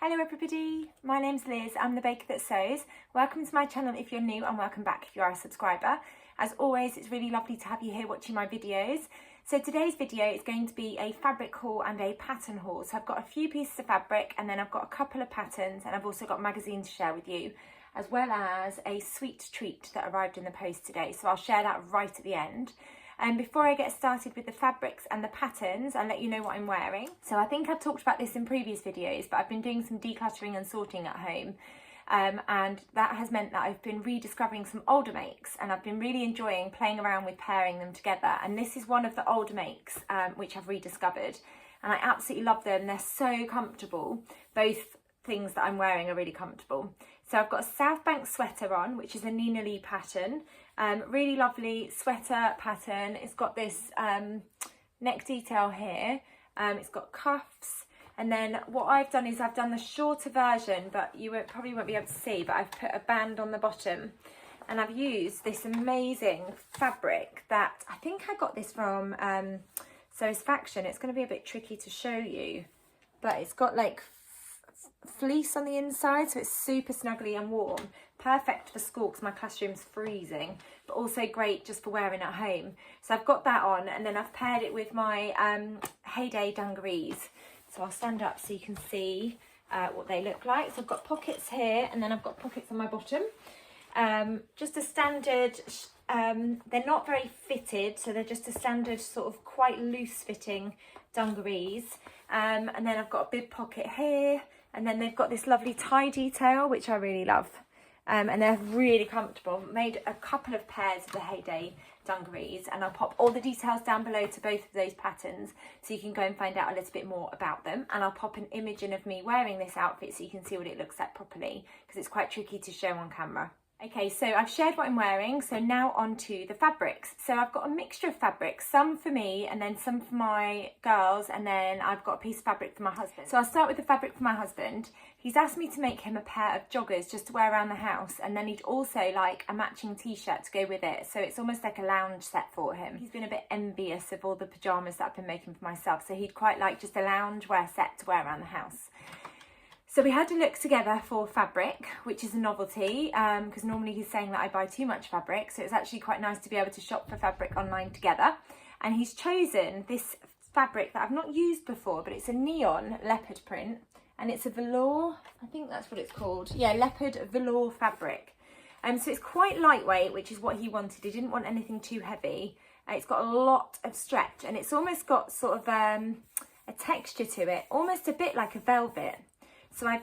Hello everybody, my name's Liz, I'm the baker that sews. Welcome to my channel if you're new and welcome back if you are a subscriber. As always, it's really lovely to have you here watching my videos. So today's video is going to be a fabric haul and a pattern haul. So I've got a few pieces of fabric and then I've got a couple of patterns and I've also got magazines to share with you, as well as a sweet treat that arrived in the post today. So I'll share that right at the end. And before I get started with the fabrics and the patterns, I'll let you know what I'm wearing. So I think I've talked about this in previous videos, but I've been doing some decluttering and sorting at home. And that has meant that I've been rediscovering some older makes, and I've been really enjoying playing around with pairing them together. And this is one of the older makes which I've rediscovered. And I absolutely love them. They're so comfortable. Both things that I'm wearing are really comfortable. So I've got a South Bank sweater on, which is a Nina Lee pattern. Really lovely sweater pattern. It's got this neck detail here. It's got cuffs. And then what I've done is I've done the shorter version, but you probably won't be able to see, but I've put a band on the bottom. And I've used this amazing fabric that I think I got this from Satisfaction. It's going to be a bit tricky to show you, but it's got like fleece on the inside, so it's super snuggly and warm. Perfect for school because my classroom's freezing, but also great just for wearing at home. So I've got that on, and then I've paired it with my Heyday dungarees. So I'll stand up so you can see what they look like. So I've got pockets here, and then I've got pockets on my bottom. Just a standard, they're not very fitted, so they're just a standard sort of quite loose fitting dungarees. And then I've got a big pocket here, and then they've got this lovely tie detail, which I really love. And they're really comfortable. Made a couple of pairs of the Heyday dungarees, and I'll pop all the details down below to both of those patterns so you can go and find out a little bit more about them. And I'll pop an image in of me wearing this outfit so you can see what it looks like properly, because it's quite tricky to show on camera. Okay, so I've shared what I'm wearing, so now on to the fabrics. So I've got a mixture of fabrics, some for me and then some for my girls, and then I've got a piece of fabric for my husband. So I'll start with the fabric for my husband. He's asked me to make him a pair of joggers just to wear around the house, and then he'd also like a matching t-shirt to go with it, so it's almost like a lounge set for him. He's been a bit envious of all the pyjamas that I've been making for myself, so he'd quite like just a lounge wear set to wear around the house. So we had to look together for fabric, which is a novelty, because normally he's saying that I buy too much fabric, so it's actually quite nice to be able to shop for fabric online together. And he's chosen this fabric that I've not used before, but it's a neon leopard print, and it's a velour, I think that's what it's called. Yeah, leopard velour fabric. So it's quite lightweight, which is what he wanted. He didn't want anything too heavy. It's got a lot of stretch, and it's almost got sort of a texture to it, almost a bit like a velvet. So I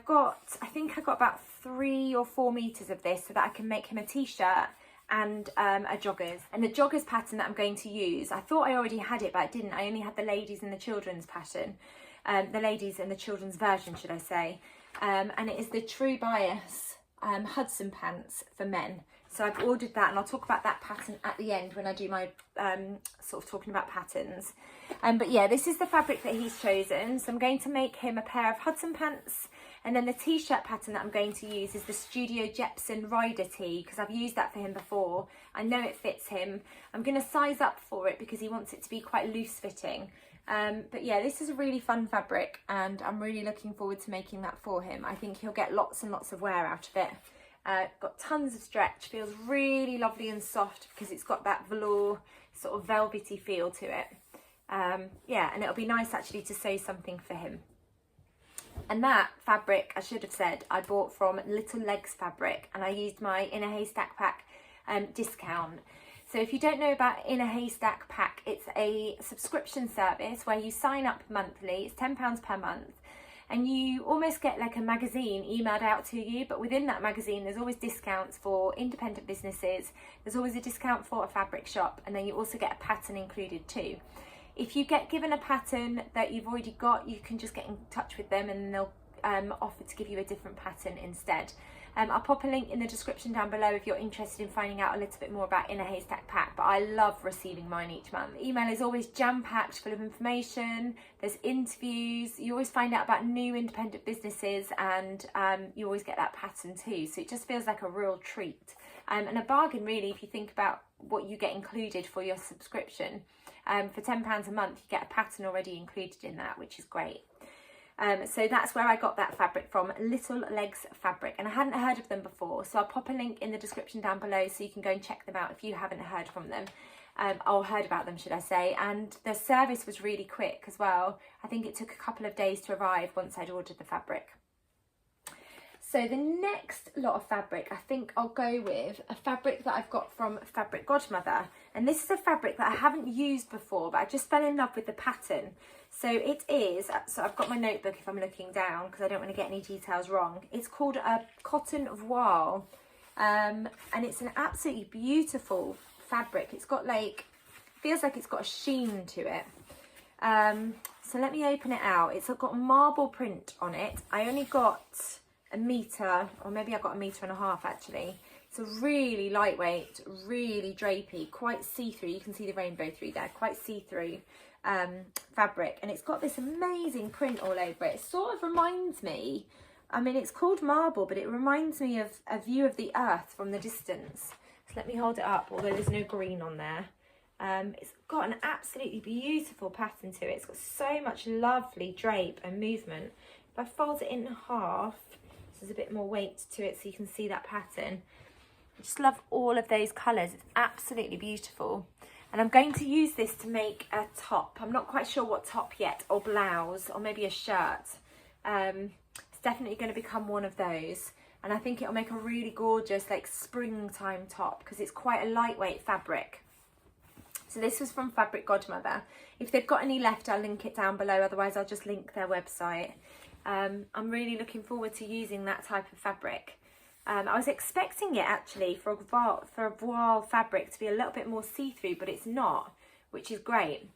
think I got about 3 or 4 meters of this so that I can make him a t-shirt and a joggers. And the joggers pattern that I'm going to use, I thought I already had it, but I didn't. I only had the ladies and the children's pattern, the ladies and the children's version, should I say. And it is the True Bias Hudson pants for men. So I've ordered that, and I'll talk about that pattern at the end when I do my sort of talking about patterns. But yeah, this is the fabric that he's chosen. So I'm going to make him a pair of Hudson pants, and then the t-shirt pattern that I'm going to use is the Studio Jepson Rider tee, because I've used that for him before. I know it fits him. I'm going to size up for it because he wants it to be quite loose fitting. But yeah, this is a really fun fabric, and I'm really looking forward to making that for him. I think he'll get lots and lots of wear out of it. Got tons of stretch, feels really lovely and soft because it's got that velour sort of velvety feel to it. Yeah, and it'll be nice actually to sew something for him. And that fabric, I should have said, I bought from Little Legs fabric, and I used my In a Haystack Pack discount. So if you don't know about In a Haystack Pack, it's a subscription service where you sign up monthly. It's £10 per month. And you almost get like a magazine emailed out to you, but within that magazine there's always discounts for independent businesses, there's always a discount for a fabric shop, and then you also get a pattern included too. If you get given a pattern that you've already got, you can just get in touch with them and they'll offer to give you a different pattern instead. I'll pop a link in the description down below if you're interested in finding out a little bit more about In a Haystack Pack, but I love receiving mine each month. The email is always jam-packed full of information, there's interviews, you always find out about new independent businesses, and you always get that pattern too, so it just feels like a real treat. And a bargain really if you think about what you get included for your subscription. For £10 a month you get a pattern already included in that, which is great. So that's where I got that fabric from, Little Legs Fabric, and I hadn't heard of them before, so I'll pop a link in the description down below so you can go and check them out if you haven't heard from them, or heard about them should I say. And the service was really quick as well. I think it took a couple of days to arrive once I'd ordered the fabric. So the next lot of fabric, I think I'll go with a fabric that I've got from Fabric Godmother. And this is a fabric that I haven't used before, but I just fell in love with the pattern. So it is, so I've got my notebook if I'm looking down because I don't want to get any details wrong. It's called a cotton voile, and it's an absolutely beautiful fabric. It's got like, feels like it's got a sheen to it. So let me open it out. It's got marble print on it. I only got a metre, or maybe I got 1.5 meters actually. It's a really lightweight, really drapey, quite see-through. You can see the rainbow through there, quite see-through fabric, and it's got this amazing print all over it. It sort of reminds me, I mean it's called marble, but it reminds me of a view of the earth from the distance. So let me hold it up, although there's no green on there. It's got an absolutely beautiful pattern to it. It's got so much lovely drape and movement. If I fold it in half, there's a bit more weight to it so you can see that pattern. I just love all of those colours. It's absolutely beautiful. And I'm going to use this to make a top. I'm not quite sure what top yet, or blouse, or maybe a shirt. It's definitely going to become one of those. And I think it'll make a really gorgeous like springtime top because it's quite a lightweight fabric. So this was from Fabric Godmother. If they've got any left, I'll link it down below. Otherwise, I'll just link their website. I'm really looking forward to using that type of fabric. I was expecting it actually for a voile fabric to be a little bit more see-through, but it's not, which is great.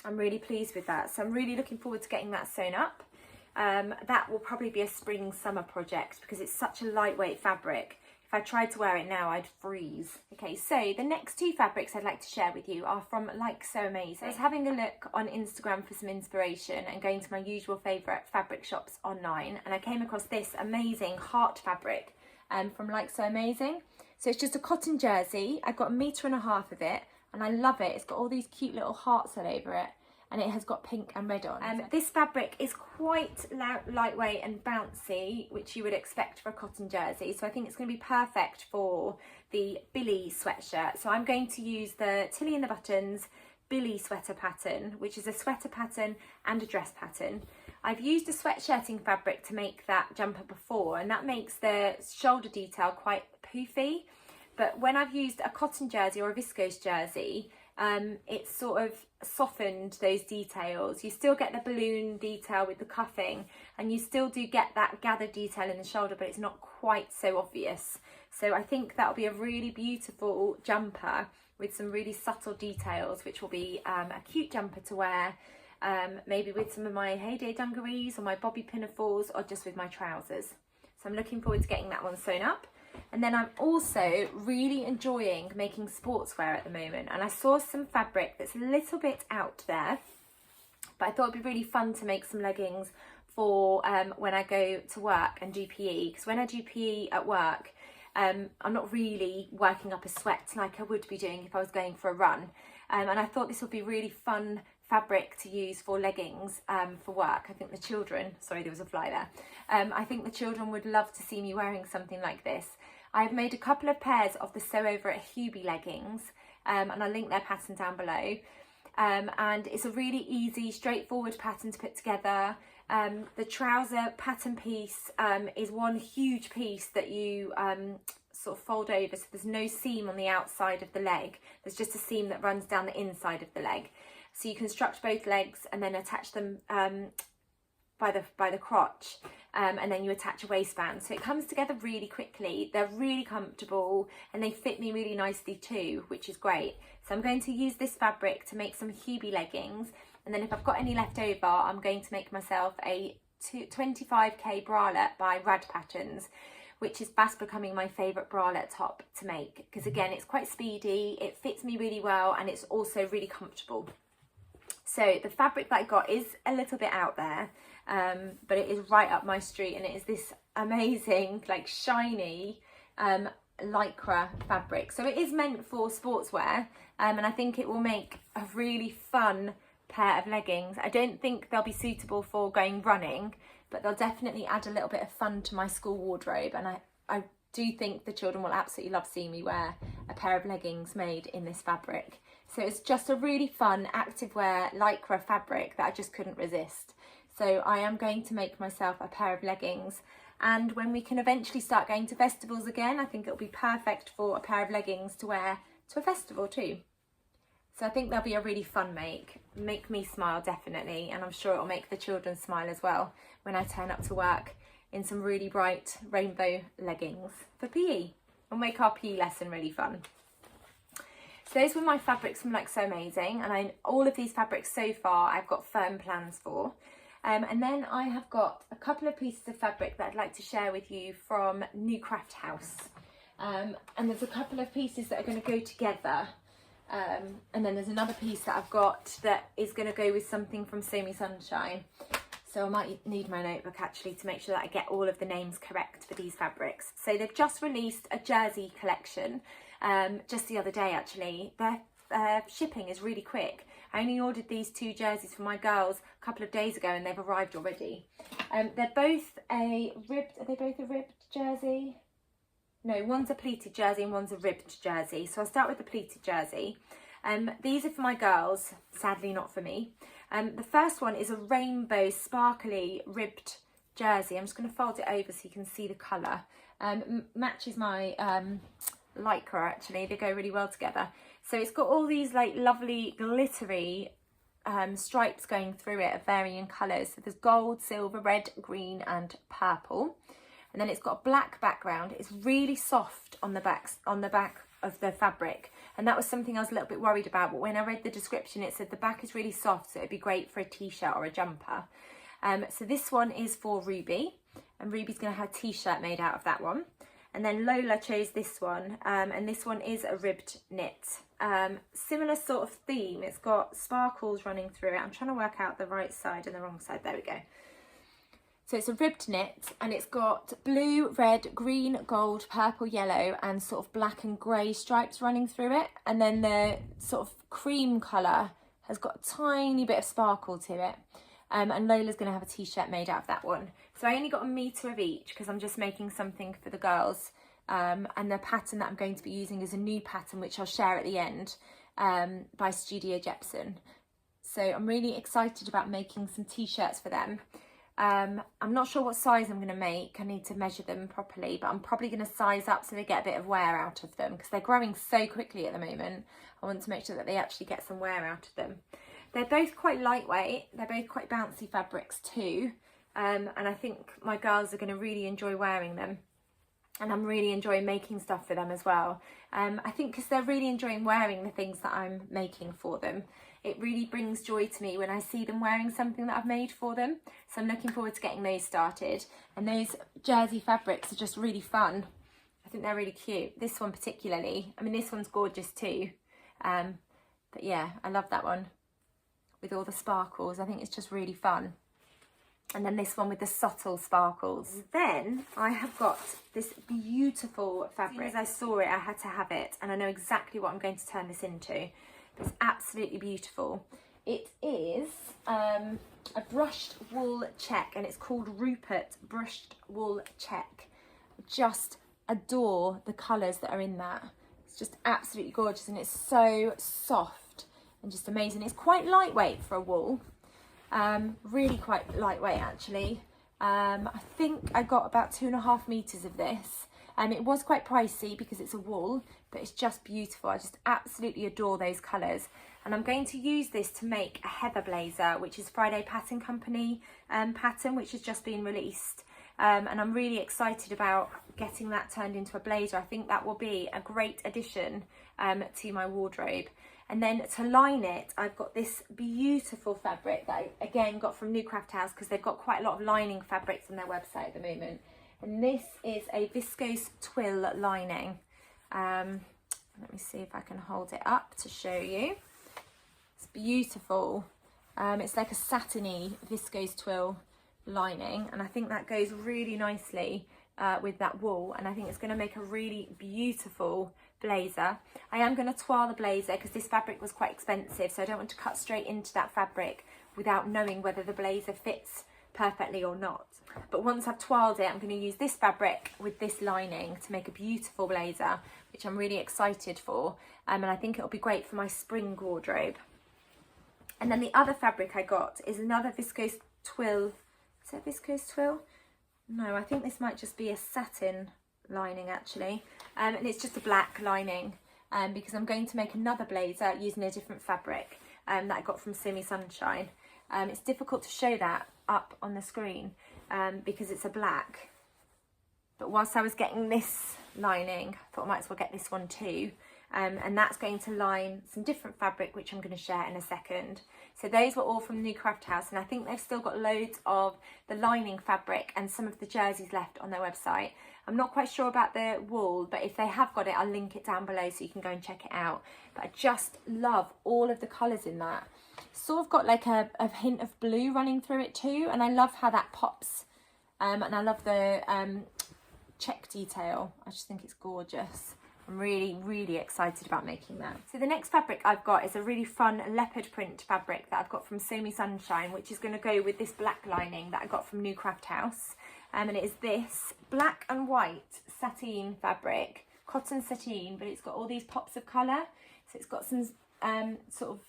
I'm really pleased with that. So I'm really looking forward to getting that sewn up. That will probably be a spring-summer project because it's such a lightweight fabric. If I tried to wear it now, I'd freeze. Okay, so the next two fabrics I'd like to share with you are from Like So Amazing. I was having a look on Instagram for some inspiration and going to my usual favourite fabric shops online, and I came across this amazing heart fabric from Like So Amazing. So it's just a cotton jersey. I've got 1.5 meters of it, and I love it. It's got all these cute little hearts all over it, and it has got pink and red on. This fabric is quite lightweight and bouncy, which you would expect for a cotton jersey. So I think it's going to be perfect for the Billy sweatshirt. So I'm going to use the Tilly and the Buttons Billy sweater pattern, which is a sweater pattern and a dress pattern. I've used a sweatshirting fabric to make that jumper before, and that makes the shoulder detail quite poofy. But when I've used a cotton jersey or a viscose jersey, it's sort of softened those details. You still get the balloon detail with the cuffing, and you still do get that gathered detail in the shoulder, but it's not quite so obvious. So I think that'll be a really beautiful jumper with some really subtle details, which will be a cute jumper to wear, maybe with some of my Heyday dungarees or my bobby pinafores, or just with my trousers. So I'm looking forward to getting that one sewn up. And then I'm also really enjoying making sportswear at the moment, and I saw some fabric that's a little bit out there, but I thought it'd be really fun to make some leggings for when I go to work and do PE, because when I do PE at work, I'm not really working up a sweat like I would be doing if I was going for a run, and I thought this would be really fun fabric to use for leggings for work. I think the children, sorry there was a fly there, I think the children would love to see me wearing something like this. I've made a couple of pairs of the Sew Over It Hubie leggings, and I'll link their pattern down below, and it's a really easy, straightforward pattern to put together. The trouser pattern piece is one huge piece that you sort of fold over, so there's no seam on the outside of the leg, there's just a seam that runs down the inside of the leg. So you construct both legs and then attach them by the crotch, and then you attach a waistband. So it comes together really quickly. They're really comfortable and they fit me really nicely too, which is great. So I'm going to use this fabric to make some Hubie leggings, and then if I've got any left over, I'm going to make myself a 25k bralette by Rad Patterns, which is fast becoming my favourite bralette top to make, because again, it's quite speedy, it fits me really well, and it's also really comfortable. So the fabric that I got is a little bit out there, but it is right up my street, and it is this amazing, like shiny lycra fabric. So it is meant for sportswear, and I think it will make a really fun pair of leggings. I don't think they'll be suitable for going running, but they'll definitely add a little bit of fun to my school wardrobe, and I do think the children will absolutely love seeing me wear a pair of leggings made in this fabric. So it's just a really fun activewear lycra fabric that I just couldn't resist. So I am going to make myself a pair of leggings, and when we can eventually start going to festivals again, I think it'll be perfect for a pair of leggings to wear to a festival too. So I think they'll be a really fun make me smile definitely, and I'm sure it'll make the children smile as well when I turn up to work in some really bright rainbow leggings for PE. It'll make our PE lesson really fun. So those were my fabrics from Like So Amazing, and all of these fabrics so far I've got firm plans for. And then I have got a couple of pieces of fabric that I'd like to share with you from New Craft House. And there's a couple of pieces that are going to go together. And then there's another piece that I've got that is going to go with something from So Me Sunshine. So I might need my notebook actually to make sure that I get all of the names correct for these fabrics. So they've just released a jersey collection just the other day actually. Their shipping is really quick. I only ordered these 2 jerseys for my girls a couple of days ago and they've arrived already. They're both are they both a ribbed jersey? No, one's a pleated jersey and one's a ribbed jersey. So I'll start with the pleated jersey. These are for my girls, sadly not for me. The first one is a rainbow sparkly ribbed jersey. I'm just going to fold it over so you can see the colour. Matches my lycra actually, they go really well together. So it's got all these like lovely glittery stripes going through it of varying colours. So there's gold, silver, red, green and purple. And then it's got a black background. It's really soft on the back of the fabric, and that was something I was a little bit worried about, but when I read the description it said the back is really soft, so it'd be great for a t-shirt or a jumper. So this one is for Ruby, and Ruby's going to have a t-shirt made out of that one. And then Lola chose this one, and this one is a ribbed knit. Similar sort of theme. It's got sparkles running through it. I'm trying to work out the right side and the wrong side. There we go. So it's a ribbed knit, and it's got blue, red, green, gold, purple, yellow and sort of black and grey stripes running through it. And then the sort of cream colour has got a tiny bit of sparkle to it. And Lola's going to have a t-shirt made out of that one. So I only got a metre of each because I'm just making something for the girls. And the pattern that I'm going to be using is a new pattern which I'll share at the end by Studio Jepson. So I'm really excited about making some t-shirts for them. I'm not sure what size I'm going to make. I need to measure them properly, but I'm probably going to size up so they get a bit of wear out of them because they're growing so quickly at the moment. I want to make sure that they actually get some wear out of them. They're both quite lightweight. They're both quite bouncy fabrics too. And I think my girls are going to really enjoy wearing them. And I'm really enjoying making stuff for them as well. I think because they're really enjoying wearing the things that I'm making for them. It really brings joy to me when I see them wearing something that I've made for them. So I'm looking forward to getting those started. And those jersey fabrics are just really fun. I think they're really cute. This one particularly. I mean, this one's gorgeous too. But yeah, I love that one with all the sparkles. I think it's just really fun. And then this one with the subtle sparkles. Then I have got this beautiful fabric. As I saw it, I had to have it. And I know exactly what I'm going to turn this into. It's absolutely beautiful. It is a brushed wool check, and it's called Rupert Brushed Wool Check. Just adore the colours that are in that. It's just absolutely gorgeous, and it's so soft and just amazing. It's quite lightweight for a wool. Really quite lightweight actually. I think I got about 2.5 meters of this. It was quite pricey because it's a wool, but it's just beautiful. I just absolutely adore those colours. And I'm going to use this to make a heather blazer, which is Friday Pattern Company pattern, which has just been released. And I'm really excited about getting that turned into a blazer. I think that will be a great addition to my wardrobe. And then to line it, I've got this beautiful fabric that I again got from New Craft House because they've got quite a lot of lining fabrics on their website at the moment. And this is a viscose twill lining. Let me see if I can hold it up to show you. It's beautiful. It's like a satiny viscose twill lining, and I think that goes really nicely with that wool, and I think it's going to make a really beautiful blazer. I am going to twirl the blazer because this fabric was quite expensive, so I don't want to cut straight into that fabric without knowing whether the blazer fits perfectly or not. But once I've twirled it, I'm going to use this fabric with this lining to make a beautiful blazer, which I'm really excited for, and I think it'll be great for my spring wardrobe. And then the other fabric I got is another viscose twill. Is that viscose twill? No, I think this might just be a satin lining actually, and it's just a black lining because I'm going to make another blazer using a different fabric that I got from Semi Sunshine. It's difficult to show that up on the screen because it's a black, but whilst I was getting this lining, I thought I might as well get this one too. And that's going to line some different fabric, which I'm going to share in a second. So those were all from the New Craft House, and I think they've still got loads of the lining fabric and some of the jerseys left on their website. I'm not quite sure about the wool, but if they have got it, I'll link it down below so you can go and check it out. But I just love all of the colours in that. Sort of got like a hint of blue running through it too, and I love how that pops. And I love the check detail. I just think it's gorgeous. I'm really, really excited about making that. So the next fabric I've got is a really fun leopard print fabric that I've got from Semi Sunshine, which is going to go with this black lining that I got from New Craft House. And it is this black and white sateen fabric, cotton sateen, but it's got all these pops of colour. So it's got some sort of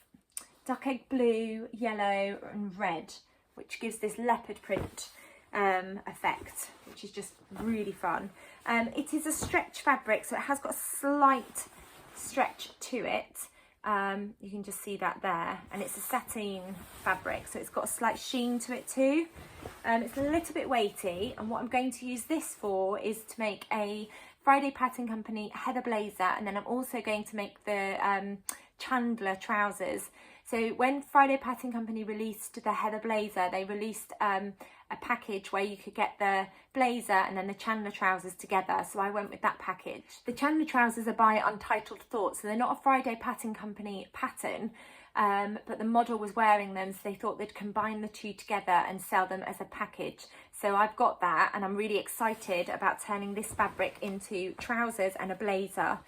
duck egg blue, yellow and red, which gives this leopard print effect, which is just really fun. It is a stretch fabric, so it has got a slight stretch to it. You can just see that there, and it's a sateen fabric, so it's got a slight sheen to it too. It's a little bit weighty, and what I'm going to use this for is to make a Friday Pattern Company heather blazer, and then I'm also going to make the Chandler trousers. So when Friday Pattern Company released the heather blazer, they released a package where you could get the blazer and then the Chandler trousers together, so I went with that package. The Chandler trousers are by Untitled Thoughts, so they're not a Friday Pattern Company pattern, but the model was wearing them, so they thought they'd combine the two together and sell them as a package. So I've got that, and I'm really excited about turning this fabric into trousers and a blazer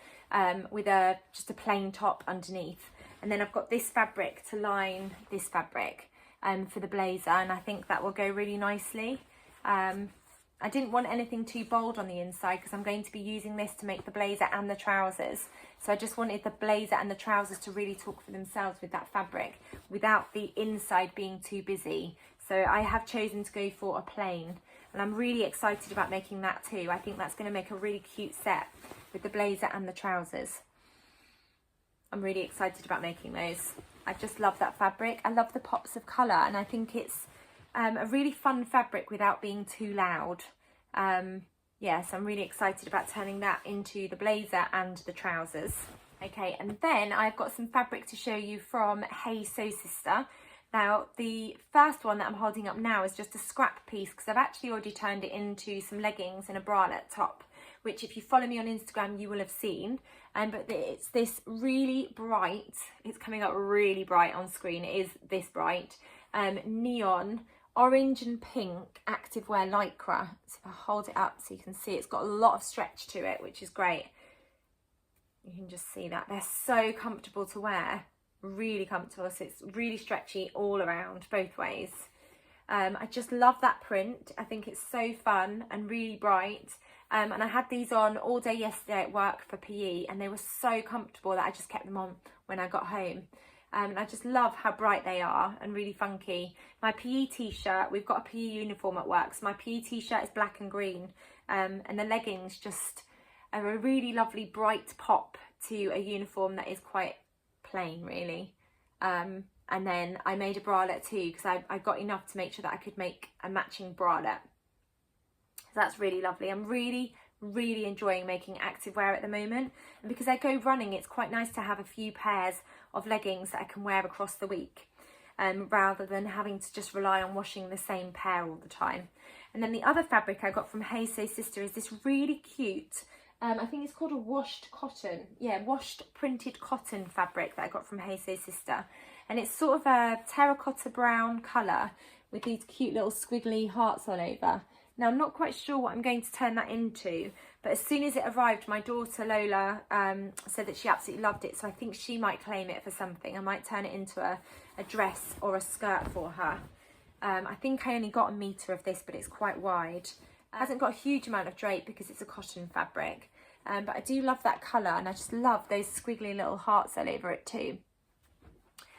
with just a plain top underneath. And then I've got this fabric to line this fabric for the blazer, and I think that will go really nicely. I didn't want anything too bold on the inside because I'm going to be using this to make the blazer and the trousers. So I just wanted the blazer and the trousers to really talk for themselves with that fabric without the inside being too busy. So I have chosen to go for a plain, and I'm really excited about making that too. I think that's going to make a really cute set with the blazer and the trousers. I'm really excited about making those. I just love that fabric. I love the pops of colour, and I think it's a really fun fabric without being too loud. Yeah, so I'm really excited about turning that into the blazer and the trousers. Okay, and then I've got some fabric to show you from Hey Sew Sister. Now, the first one that I'm holding up now is just a scrap piece because I've actually already turned it into some leggings and a bralette top, which if you follow me on Instagram, you will have seen. But it's this really bright, it's coming up really bright on screen, it is this bright, neon, orange and pink activewear lycra. So if I hold it up so you can see, it's got a lot of stretch to it, which is great. You can just see that. They're so comfortable to wear, really comfortable. So it's really stretchy all around, both ways. I just love that print. I think it's so fun and really bright. And I had these on all day yesterday at work for PE, and they were so comfortable that I just kept them on when I got home. And I just love how bright they are and really funky. My PE t-shirt, we've got a PE uniform at work, so my PE t-shirt is black and green, and the leggings just are a really lovely bright pop to a uniform that is quite plain, really. And then I made a bralette too, because I got enough to make sure that I could make a matching bralette. So that's really lovely. I'm really enjoying making activewear at the moment, and because I go running, it's quite nice to have a few pairs of leggings that I can wear across the week, rather than having to just rely on washing the same pair all the time. And then the other fabric I got from Hey Sew Sister is this really cute, I think it's called a washed cotton, yeah, washed printed cotton fabric that I got from Hey Sew Sister, and it's sort of a terracotta brown colour with these cute little squiggly hearts all over. Now, I'm not quite sure what I'm going to turn that into, But as soon as it arrived, my daughter Lola said that she absolutely loved it. So I think she might claim it for something. I might turn it into a dress or a skirt for her. I think I only got 1 metre of this, but it's quite wide. It hasn't got a huge amount of drape because it's a cotton fabric. But I do love that colour, and I just love those squiggly little hearts all over it too.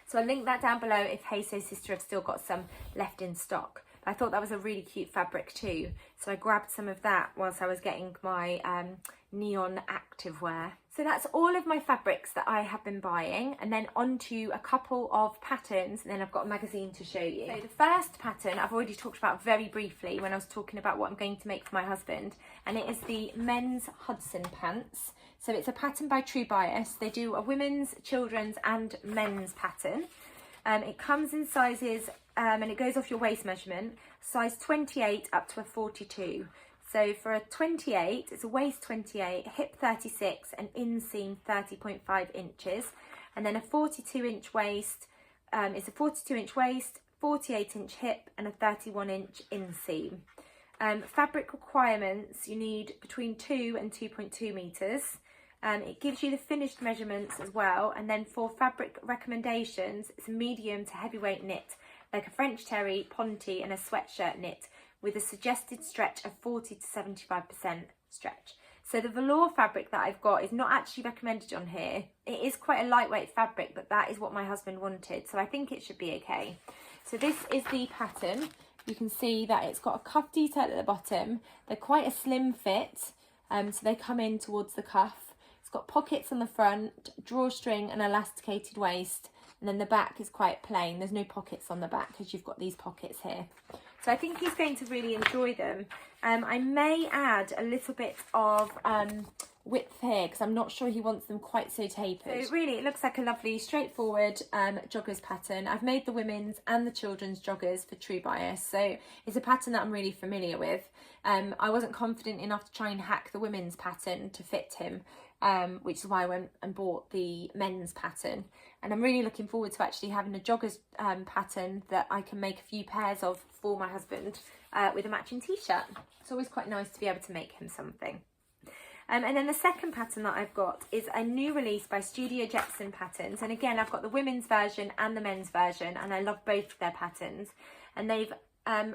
So I'll link that down below if Hey So Sister have still got some left in stock. But I thought that was a really cute fabric too. So I grabbed some of that whilst I was getting my neon activewear. So that's all of my fabrics that I have been buying, and then onto a couple of patterns, and then I've got a magazine to show you. So the first pattern I've already talked about very briefly when I was talking about what I'm going to make for my husband, and it is the men's Hudson pants. So it's a pattern by True Bias. They do a women's, children's and men's pattern. It comes in sizes, and it goes off your waist measurement, size 28 up to a 42. So for a 28, it's a waist 28, hip 36 and inseam 30.5 inches. And then a 42-inch waist, it's a 42-inch waist, 48-inch hip and a 31-inch inseam. Fabric requirements, you need between 2 and 2.2 metres. It gives you the finished measurements as well. And then for fabric recommendations, it's a medium to heavyweight knit, like a French terry, ponte and a sweatshirt knit, with a suggested stretch of 40 to 75% stretch. So the velour fabric that I've got is not actually recommended on here. It is quite a lightweight fabric, but that is what my husband wanted, so I think it should be okay. So this is the pattern. You can see that it's got a cuff detail at the bottom. They're quite a slim fit, so they come in towards the cuff. It's got pockets on the front, drawstring and elasticated waist, and then the back is quite plain. There's no pockets on the back because you've got these pockets here. So I think he's going to really enjoy them. I may add a little bit of width here because I'm not sure he wants them quite so tapered. So really it looks like a lovely straightforward joggers pattern. I've made the women's and the children's joggers for True Bias, so it's a pattern that I'm really familiar with. I wasn't confident enough to try and hack the women's pattern to fit him, which is why I went and bought the men's pattern. And I'm really looking forward to actually having a joggers pattern that I can make a few pairs of for my husband with a matching t-shirt. It's always quite nice to be able to make him something. And then the second pattern that I've got is a new release by Studio Jetson Patterns. And again, I've got the women's version and the men's version, and I love both of their patterns. And they've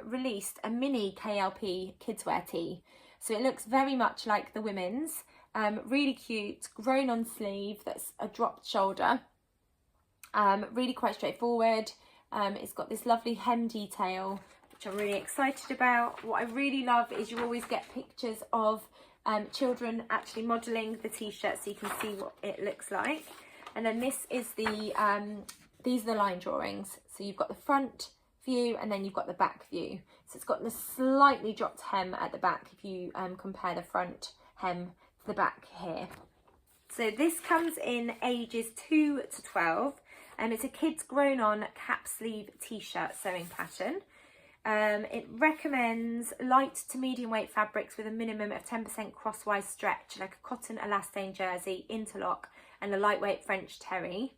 released a mini KLP Kidswear Tee. So it looks very much like the women's. Really cute, grown on sleeve, that's a dropped shoulder. Really quite straightforward. It's got this lovely hem detail, which I'm really excited about. What I really love is you always get pictures of children actually modelling the t-shirt, so you can see what it looks like. And then this is the these are the line drawings. So you've got the front view and then you've got the back view. So it's got the slightly dropped hem at the back if you compare the front hem to the back here. So this comes in ages 2 to 12, and it's a kids grown on cap sleeve t-shirt sewing pattern. It recommends light to medium weight fabrics with a minimum of 10% crosswise stretch, like a cotton elastane jersey, interlock and a lightweight French terry.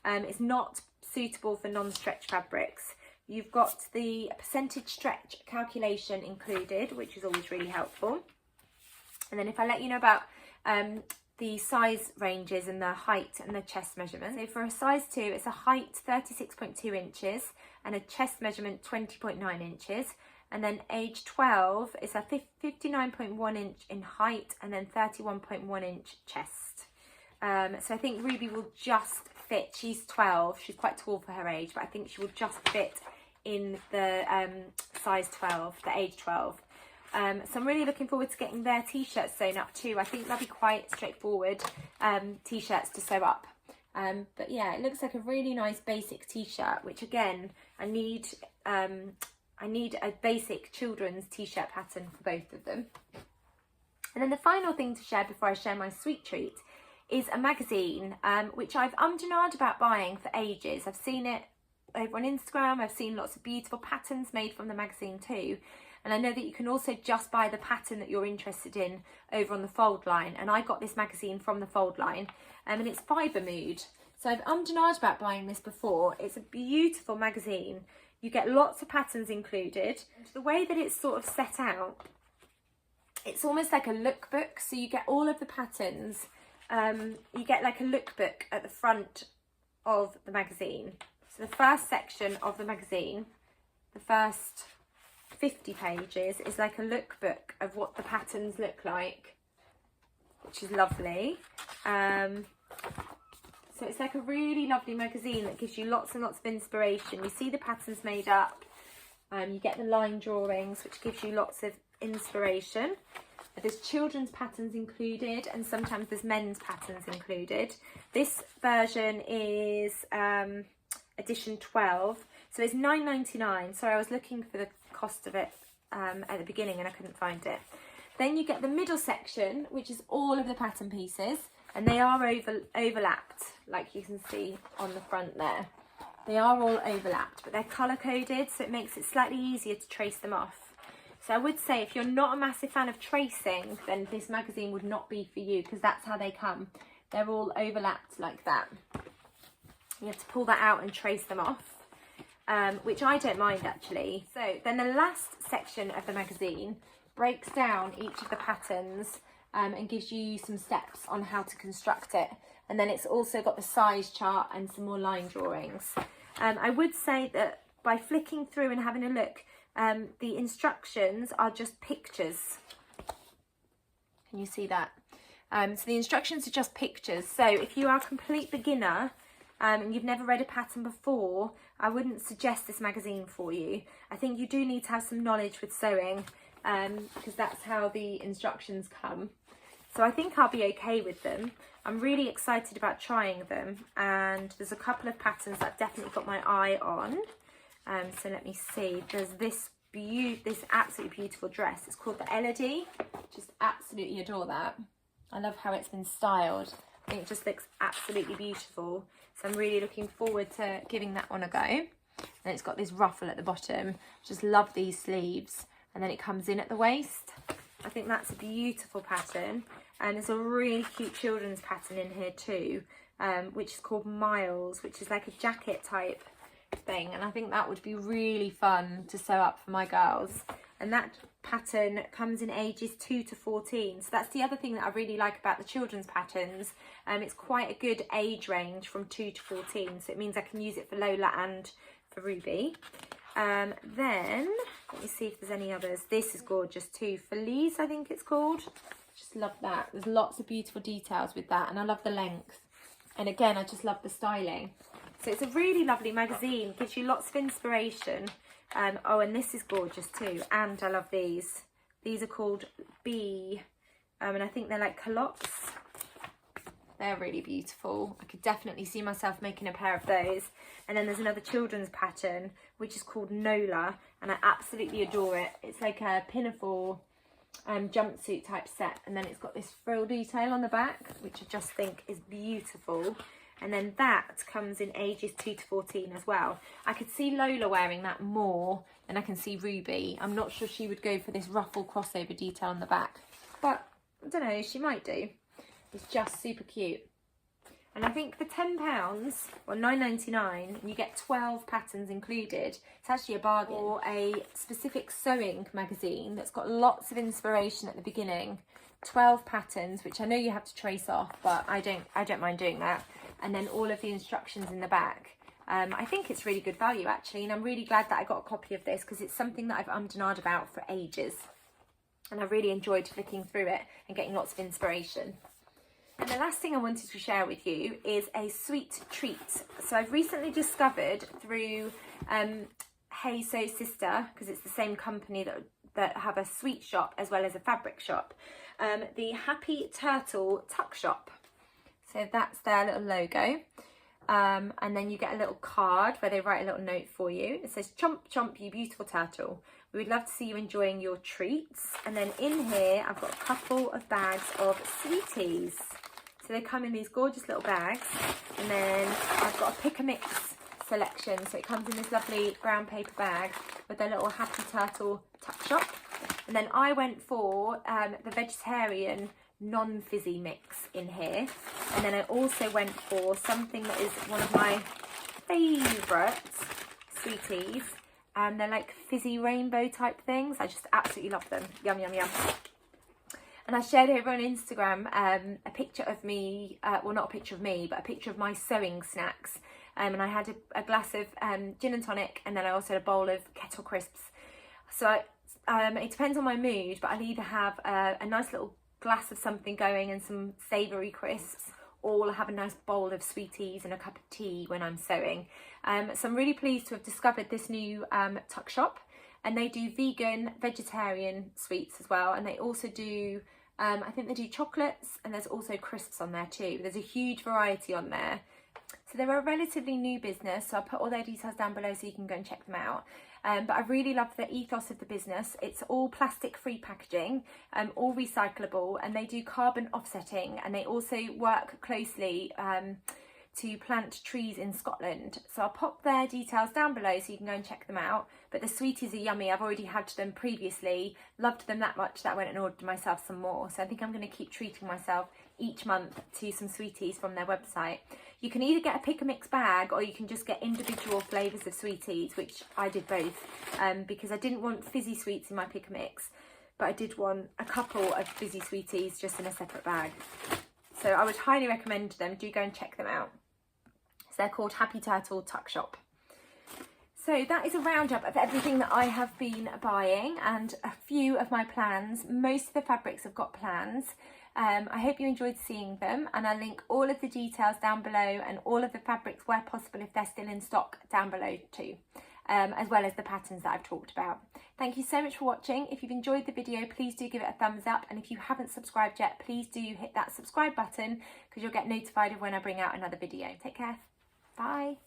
It's not suitable for non-stretch fabrics. You've got the percentage stretch calculation included, which is always really helpful. And then if I let you know about the size ranges and the height and the chest measurement. So for a size 2, it's a height 36.2 inches and a chest measurement 20.9 inches. And then age 12, it's a 59.1 inch in height and then 31.1 inch chest. So I think Ruby will just fit. She's 12, she's quite tall for her age, but I think she will just fit in the size 12, the age 12. So I'm really looking forward to getting their t-shirts sewn up too. I think they'll be quite straightforward t-shirts to sew up. But yeah, it looks like a really nice basic t-shirt, which again, I need a basic children's t-shirt pattern for both of them. And then the final thing to share before I share my sweet treat is a magazine, which I've and ahed about buying for ages. I've seen it over on Instagram. I've seen lots of beautiful patterns made from the magazine too. And I know that you can also just buy the pattern that you're interested in over on the Fold line. And I got this magazine from the Fold line, and it's Fibre Mood. So I've and ahed about buying this before. It's a beautiful magazine. You get lots of patterns included. And the way that it's sort of set out It's almost like a lookbook, so you get all of the patterns. You get like a lookbook at the front of the magazine. So the first section of the magazine, the first 50 pages, is like a lookbook of what the patterns look like, which is lovely. So it's like a really lovely magazine that gives you lots and lots of inspiration. You see the patterns made up. You get the line drawings, which gives you lots of inspiration. There's children's patterns included, and sometimes there's men's patterns included. This version is edition 12, so it's £9.99. Sorry, I was looking for the cost of it at the beginning and I couldn't find it. Then you get the middle section, which is all of the pattern pieces, and they are overlapped, like you can see on the front there. They are all overlapped, but they're colour coded, so it makes it slightly easier to trace them off. So I would say if you're not a massive fan of tracing, then this magazine would not be for you, because that's how they come. They're all overlapped like that. You have to pull that out and trace them off, which I don't mind actually. So then the last section of the magazine breaks down each of the patterns and gives you some steps on how to construct it. And then it's also got the size chart and some more line drawings. I would say that by flicking through and having a look, the instructions are just pictures. Can you see that? So the instructions are just pictures. So if you are a complete beginner and you've never read a pattern before, I wouldn't suggest this magazine for you. I think you do need to have some knowledge with sewing, because that's how the instructions come. So I think I'll be okay with them. I'm really excited about trying them, and there's a couple of patterns that I've definitely got my eye on. So let me see. There's this absolutely beautiful dress. It's called the Elodie. Just absolutely adore that. I love how it's been styled. I think it just looks absolutely beautiful. So I'm really looking forward to giving that one a go. And it's got this ruffle at the bottom. Just love these sleeves. And then it comes in at the waist. I think that's a beautiful pattern. And there's a really cute children's pattern in here too, which is called Miles, which is like a jacket type thing, and I think that would be really fun to sew up for my girls. And that pattern comes in ages 2 to 14, so that's the other thing that I really like about the children's patterns. It's quite a good age range from 2 to 14, so it means I can use it for Lola and for Ruby. Then let me see if there's any others. This is gorgeous too, Felice I think it's called. Just love that. There's lots of beautiful details with that, and I love the length, and again I just love the styling. So it's a really lovely magazine, gives you lots of inspiration. Oh, and this is gorgeous too, and I love these. These are called Bee, and I think they're like culottes. They're really beautiful. I could definitely see myself making a pair of those. And then there's another children's pattern, which is called Nola, and I absolutely adore it. It's like a pinafore jumpsuit type set, and then it's got this frill detail on the back, which I just think is beautiful. And then that comes in ages 2 to 14 as well. I could see Lola wearing that more than I can see Ruby. I'm not sure she would go for this ruffle crossover detail on the back, but I don't know, she might do. It's just super cute. And I think for £10 or £9.99, you get 12 patterns included. It's actually a bargain. Or a specific sewing magazine that's got lots of inspiration at the beginning. 12 patterns, which I know you have to trace off, but I don't mind doing that. And then all of the instructions in the back. I think it's really good value actually, and I'm really glad that I got a copy of this, because it's something that I've ummed and ahed about for ages. And I really enjoyed flicking through it and getting lots of inspiration. And the last thing I wanted to share with you is a sweet treat. So I've recently discovered through Hey Sew Sister, because it's the same company that have a sweet shop as well as a fabric shop, the Happy Turtle Tuck Shop. So that's their little logo. And then you get a little card where they write a little note for you. It says, "Chomp, chomp, you beautiful turtle. We would love to see you enjoying your treats." And then in here, I've got a couple of bags of sweeties. So they come in these gorgeous little bags. And then I've got a pick and mix selection. So it comes in this lovely brown paper bag with their little Happy Turtle Tuck Shop. And then I went for the vegetarian non-fizzy mix in here. And then I also went for something that is one of my favourite sweeties. And they're like fizzy rainbow type things. I just absolutely love them. Yum, yum, yum. And I shared over on Instagram a picture of me, well not a picture of me, but a picture of my sewing snacks. And I had a glass of gin and tonic, and then I also had a bowl of kettle crisps. So it depends on my mood, but I'll either have a nice little glass of something going and some savoury crisps, or I'll have a nice bowl of sweeties and a cup of tea when I'm sewing. So I'm really pleased to have discovered this new tuck shop, and they do vegan, vegetarian sweets as well, and they also do, I think they do chocolates, and there's also crisps on there too. There's a huge variety on there. So they're a relatively new business, so I'll put all their details down below so you can go and check them out. But I really love the ethos of the business. It's all plastic-free packaging, all recyclable, and they do carbon offsetting, and they also work closely to plant trees in Scotland. So I'll pop their details down below so you can go and check them out. But the sweeties are yummy. I've already had them previously, loved them that much that I went and ordered myself some more. So I think I'm going to keep treating myself each month to some sweeties from their website. You can either get a pick and mix bag, or you can just get individual flavours of sweeties, which I did both, because I didn't want fizzy sweets in my pick and mix, but I did want a couple of fizzy sweeties just in a separate bag. So I would highly recommend them. Do go and check them out. So they're called Happy Turtle Tuck Shop. So that is a roundup of everything that I have been buying and a few of my plans. Most of the fabrics have got plans. I hope you enjoyed seeing them, and I'll link all of the details down below and all of the fabrics where possible if they're still in stock down below too, as well as the patterns that I've talked about. Thank you so much for watching. If you've enjoyed the video, please do give it a thumbs up, and if you haven't subscribed yet, please do hit that subscribe button because you'll get notified of when I bring out another video. Take care. Bye.